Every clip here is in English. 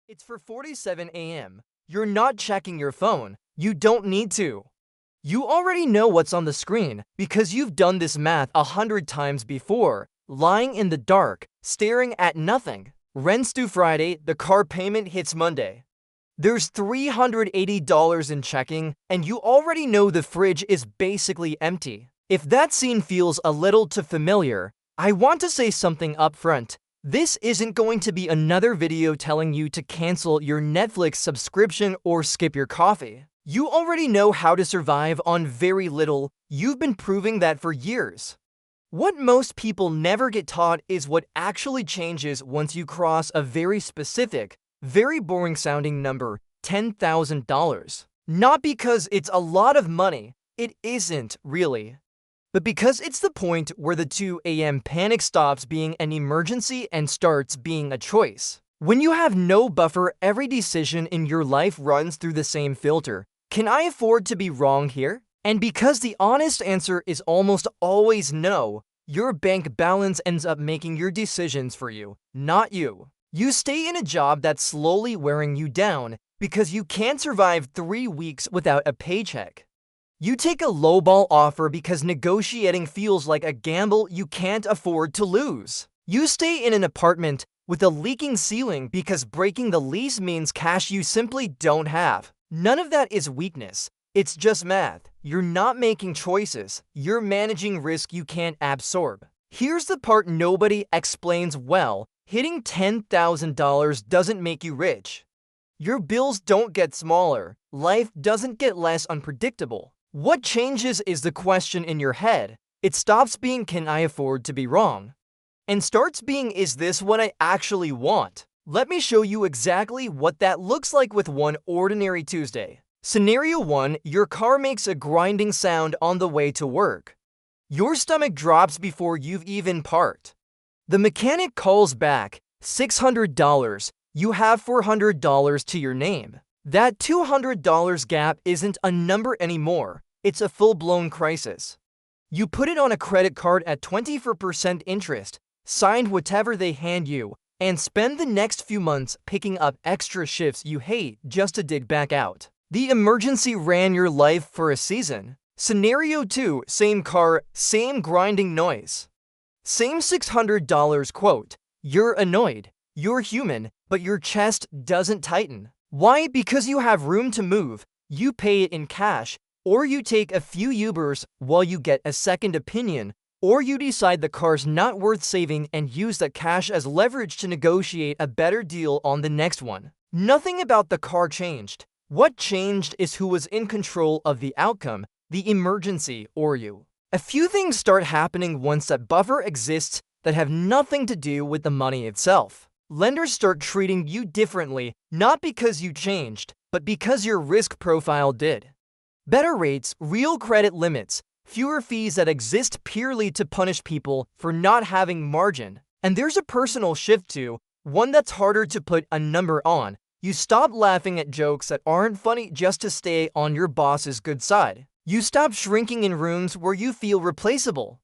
It's 4:47 a.m. You're not checking your phone. You don't need to. You already know what's on the screen because you've done this math 100 times before. Lying in the dark, staring at nothing. Rent's due Friday, the car payment hits Monday. There's $380 in checking, and you already know the fridge is basically empty. If that scene feels a little too familiar, I want to say something up front. This isn't going to be another video telling you to cancel your Netflix subscription or skip your coffee. You already know how to survive on very little. You've been proving that for years. What most people never get taught is what actually changes once you cross a very specific, very boring sounding number, $10,000. Not because it's a lot of money, it isn't really. But because it's the point where the 2 a.m. panic stops being an emergency and starts being a choice. When you have no buffer, every decision in your life runs through the same filter. Can I afford to be wrong here? And because the honest answer is almost always no, your bank balance ends up making your decisions for you, not you. You stay in a job that's slowly wearing you down because you can't survive 3 weeks without a paycheck. You take a lowball offer because negotiating feels like a gamble you can't afford to lose. You stay in an apartment with a leaking ceiling because breaking the lease means cash you simply don't have. None of that is weakness. It's just math. You're not making choices. You're managing risk you can't absorb. Here's the part nobody explains well. Hitting $10,000 doesn't make you rich. Your bills don't get smaller. Life doesn't get less unpredictable. What changes is the question in your head. It stops being "can I afford to be wrong?" and starts being "is this what I actually want?" Let me show you exactly what that looks like with one ordinary Tuesday. Scenario 1, your car makes a grinding sound on the way to work. Your stomach drops before you've even parked. The mechanic calls back, $600. You have $400 to your name. That $200 gap isn't a number anymore. It's a full-blown crisis. You put it on a credit card at 24% interest, sign whatever they hand you, and spend the next few months picking up extra shifts you hate just to dig back out. The emergency ran your life for a season. Scenario 2, same car, same grinding noise. Same $600 quote. You're annoyed. You're human, but your chest doesn't tighten. Why? Because you have room to move. You pay it in cash, or you take a few Ubers while you get a second opinion, or you decide the car's not worth saving and use that cash as leverage to negotiate a better deal on the next one. Nothing about the car changed. What changed is who was in control of the outcome, the emergency or you. A few things start happening once that buffer exists that have nothing to do with the money itself. Lenders start treating you differently, not because you changed, but because your risk profile did. Better rates, real credit limits, fewer fees that exist purely to punish people for not having margin. And there's a personal shift too, one that's harder to put a number on. You stop laughing at jokes that aren't funny just to stay on your boss's good side. You stop shrinking in rooms where you feel replaceable.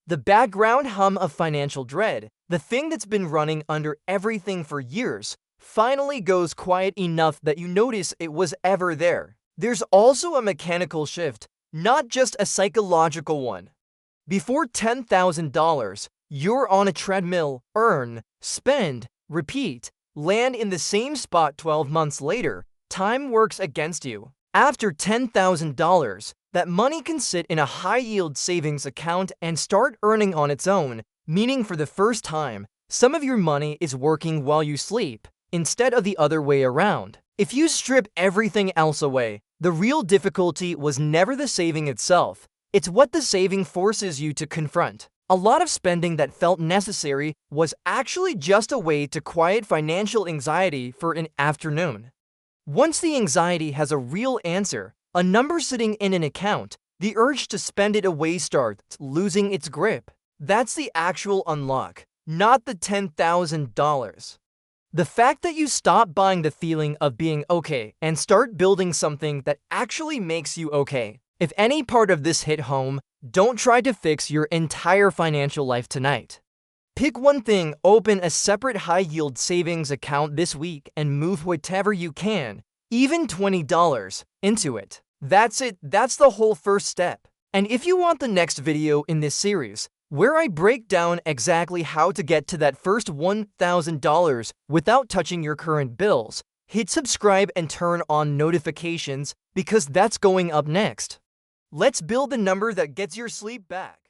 The background hum of financial dread, the thing that's been running under everything for years, finally goes quiet enough that you notice it was ever there. There's also a mechanical shift, not just a psychological one. Before $10,000, you're on a treadmill, earn, spend, repeat, land in the same spot 12 months later. Time works against you. After $10,000, that money can sit in a high-yield savings account and start earning on its own, meaning for the first time, some of your money is working while you sleep, instead of the other way around. If you strip everything else away, the real difficulty was never the saving itself. It's what the saving forces you to confront. A lot of spending that felt necessary was actually just a way to quiet financial anxiety for an afternoon. Once the anxiety has a real answer, a number sitting in an account, the urge to spend it away starts losing its grip. That's the actual unlock, not the $10,000. The fact that you stop buying the feeling of being okay and start building something that actually makes you okay. If any part of this hit home, don't try to fix your entire financial life tonight. Pick one thing, open a separate high-yield savings account this week and move whatever you can, even $20, into it. That's it. That's the whole first step. And if you want the next video in this series, where I break down exactly how to get to that first $1,000 without touching your current bills, hit subscribe and turn on notifications because that's going up next. Let's build the number that gets your sleep back.